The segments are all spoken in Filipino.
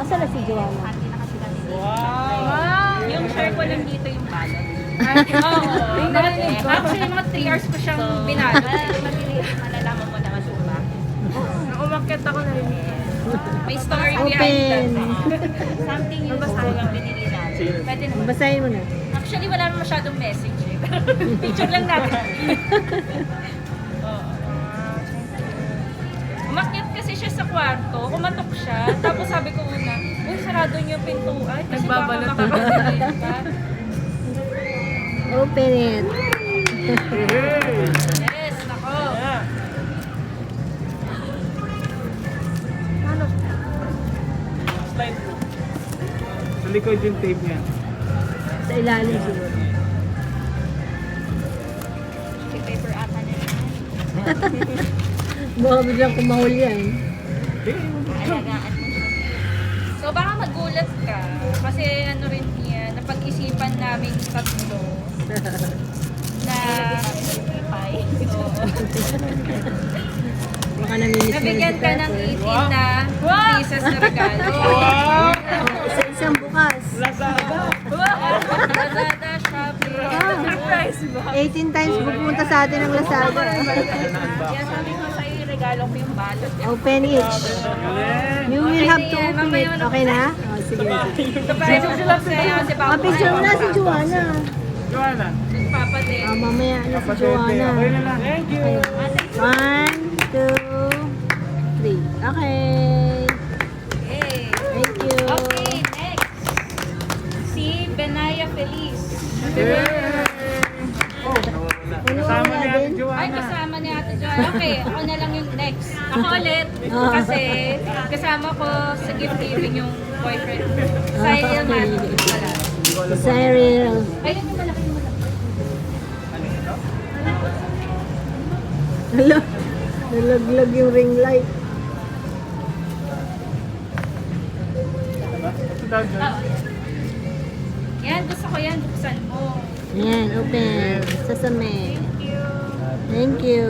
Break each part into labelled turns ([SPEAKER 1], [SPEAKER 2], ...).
[SPEAKER 1] Asa na si Joanna?
[SPEAKER 2] Hati na kasi kami dito.
[SPEAKER 3] Wow!
[SPEAKER 2] Yung share ko lang dito yung balot.
[SPEAKER 3] Oo.
[SPEAKER 2] Dati, actually mga 3 hours ko siyang binalot. Malalaman mo naman suba.
[SPEAKER 3] Umakyat ako na rin.
[SPEAKER 2] May story
[SPEAKER 1] Open.
[SPEAKER 2] behind that. Something useful lang binili natin. Pwede naman.
[SPEAKER 1] Basahin mo na.
[SPEAKER 2] Actually, wala naman masyadong message eh. Picture lang natin. Oo. Umakyat kasi siya sa kwarto, kumatok siya, tapos sabi ko una, uy, sarado niyo yung pintuan kasi baka
[SPEAKER 3] Nagbabalot ako.
[SPEAKER 2] makakasalayin ka.
[SPEAKER 1] Open it.
[SPEAKER 2] Yes, nako.
[SPEAKER 3] Ano?
[SPEAKER 4] Slide po. Sa likod yung tape niya.
[SPEAKER 1] Sa ilalim siguro.
[SPEAKER 2] Tissue paper ata na yan.
[SPEAKER 1] Baka biglang kumahul yan.
[SPEAKER 2] Alagaan mo siya. So baka magulat ka, kasi ano rin yan, napag-isipan namin tatlo na Oo.
[SPEAKER 1] Baka namimiss mo
[SPEAKER 2] Nabigyan ka ng 18 na pieces na regalo.
[SPEAKER 1] Isa-isang bukas.
[SPEAKER 4] Lazada.
[SPEAKER 2] Lazada, Shopee.
[SPEAKER 3] Surprise ba?
[SPEAKER 1] 18 times pupunta sa atin ang Lazada.
[SPEAKER 2] Kaya sabi ko sa'yo, regalo ko yung balot.
[SPEAKER 1] Open each. You will have to open it. Okay na? Oh, sige.
[SPEAKER 2] Surprise ko lang sa'yo kasi baka
[SPEAKER 1] Picture mo na si Joanna.
[SPEAKER 4] Joanna.
[SPEAKER 2] Nagpapatid.
[SPEAKER 1] Mamaya na si
[SPEAKER 4] Kapatid.
[SPEAKER 1] Joanna.
[SPEAKER 4] Okay na lang. Thank you.
[SPEAKER 1] 1, 2, 3. Okay.
[SPEAKER 2] Okay.
[SPEAKER 1] Thank you.
[SPEAKER 2] Okay, next. Si Benaya Feliz.
[SPEAKER 4] Oh, nawawala.
[SPEAKER 1] Ano
[SPEAKER 4] Kasama
[SPEAKER 1] wala
[SPEAKER 4] ni Ate
[SPEAKER 1] din?
[SPEAKER 2] Ay,
[SPEAKER 4] Joanna.
[SPEAKER 2] kasama ni Ate Joy. Okay, ako na lang yung next. Ako ulit.
[SPEAKER 1] Ah.
[SPEAKER 2] Kasi kasama ko sa gift giving yung boyfriend. Cyril Martin pala.
[SPEAKER 1] Si Cyril.
[SPEAKER 2] Ayun yung malaki yung malaki.
[SPEAKER 4] Ano ito?
[SPEAKER 1] Hala. Nalaglag yung ring light.
[SPEAKER 4] Ito daw, Joy.
[SPEAKER 2] Yan, gusto ko yan. Buksan mo.
[SPEAKER 1] Ayan, open. Sasame.
[SPEAKER 2] Thank you.
[SPEAKER 1] Thank you.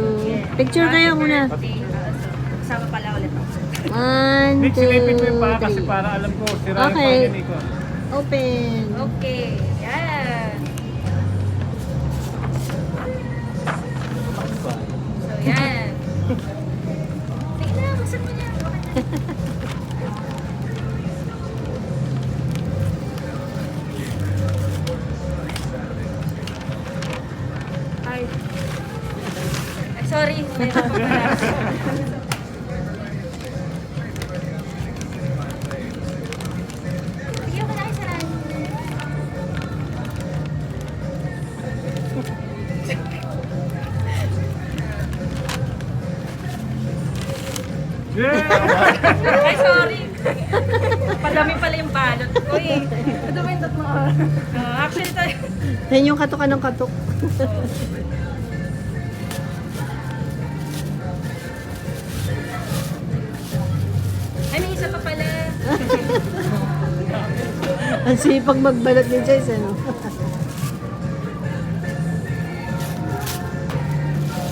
[SPEAKER 1] Picture kayo muna.
[SPEAKER 2] Kasama pala ulit ako.
[SPEAKER 1] 1,
[SPEAKER 4] Nick, silipin mo yung paa
[SPEAKER 1] 2,
[SPEAKER 4] kasi
[SPEAKER 1] 3.
[SPEAKER 4] para alam ko, sira yung
[SPEAKER 1] Okay.
[SPEAKER 4] paa ni Nico.
[SPEAKER 1] Open.
[SPEAKER 2] Okay. Yan. So, yan. Sige na, buksan mo niya.
[SPEAKER 3] Ay.
[SPEAKER 2] Ay, sorry. Meron ko pala. Sige, ako na isarahan.
[SPEAKER 4] Yeah!
[SPEAKER 2] Ay, sorry. Padami pala yung balot ko eh.
[SPEAKER 3] Ito ba yung tatlong oras?
[SPEAKER 2] Actually, tayo.
[SPEAKER 1] Yan yung katukan ng katok.
[SPEAKER 2] Ay, may isa pa pala.
[SPEAKER 1] Ang sipag magbalat ni Joyce, ano?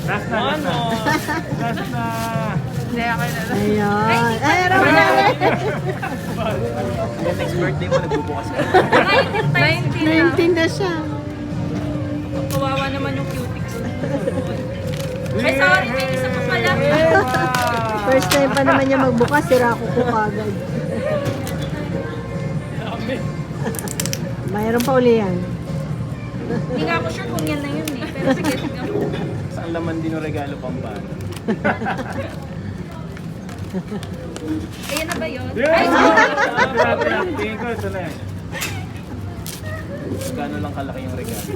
[SPEAKER 4] Last na, last na. Last na.
[SPEAKER 3] Hindi, ako na lang.
[SPEAKER 1] Ayan. Ay,
[SPEAKER 2] Wala.
[SPEAKER 5] Next birthday mo, nagbubukas ka.
[SPEAKER 2] 19 times.
[SPEAKER 1] 19 na siya.
[SPEAKER 2] Kawawa naman yung cutics. Ay, sorry. May isa pa pala.
[SPEAKER 1] First time pa naman niya magbukas, sira ko po agad. Mayroon pa uli yan.
[SPEAKER 2] Hindi nga ako sure kung yan na yun eh. Pero sige, tignan ko.
[SPEAKER 5] Saan laman din yung regalo pang bata?
[SPEAKER 2] Ayan na ba yun?
[SPEAKER 4] Yeah!
[SPEAKER 2] Ay, sorry.
[SPEAKER 4] Tingin ko, ito na yan.
[SPEAKER 5] Gano'n lang kalaki yung regalo?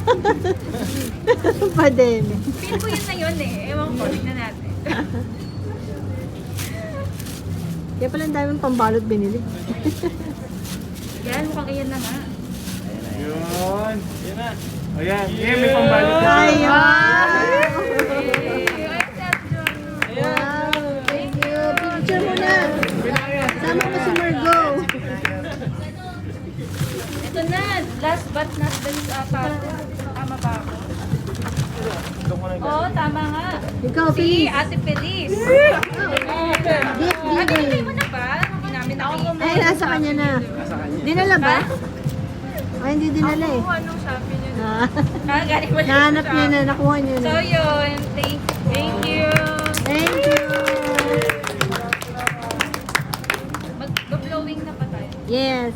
[SPEAKER 1] Pademe.
[SPEAKER 2] Feel ko yun na yun eh. Ewan ko, tignan natin.
[SPEAKER 1] Kaya pala ang daming pambalot binili.
[SPEAKER 2] Yan, mukhang ayan na nga.
[SPEAKER 4] Yun. Yan na. O yan. Yan, may pambalot na.
[SPEAKER 1] Ayun!
[SPEAKER 2] Ay, Ate Joy.
[SPEAKER 1] Wow! Thank you! Picture mo na! Sama mo si Margot!
[SPEAKER 2] Ito na, last but not the least ata. Tama ba ako? Oo, tama nga.
[SPEAKER 1] Ikaw,
[SPEAKER 2] Si
[SPEAKER 1] please!
[SPEAKER 2] Ate Feliz.
[SPEAKER 1] Gift
[SPEAKER 2] Ano, hindi
[SPEAKER 1] giving!
[SPEAKER 2] mo na ba? Hindi namin nakita.
[SPEAKER 1] Ay, Ay, nasa kanya na.
[SPEAKER 5] Nasa kanya.
[SPEAKER 1] Dinala ba? Ay, hindi dinala eh.
[SPEAKER 3] Kung anong Shopee niya.
[SPEAKER 1] Ah,
[SPEAKER 2] Galing mo
[SPEAKER 1] nahanap niya na, nakuha niya na.
[SPEAKER 2] So yun, thank you.
[SPEAKER 1] Thank you.
[SPEAKER 2] Mag-blowing na pa tayo.
[SPEAKER 1] Yes.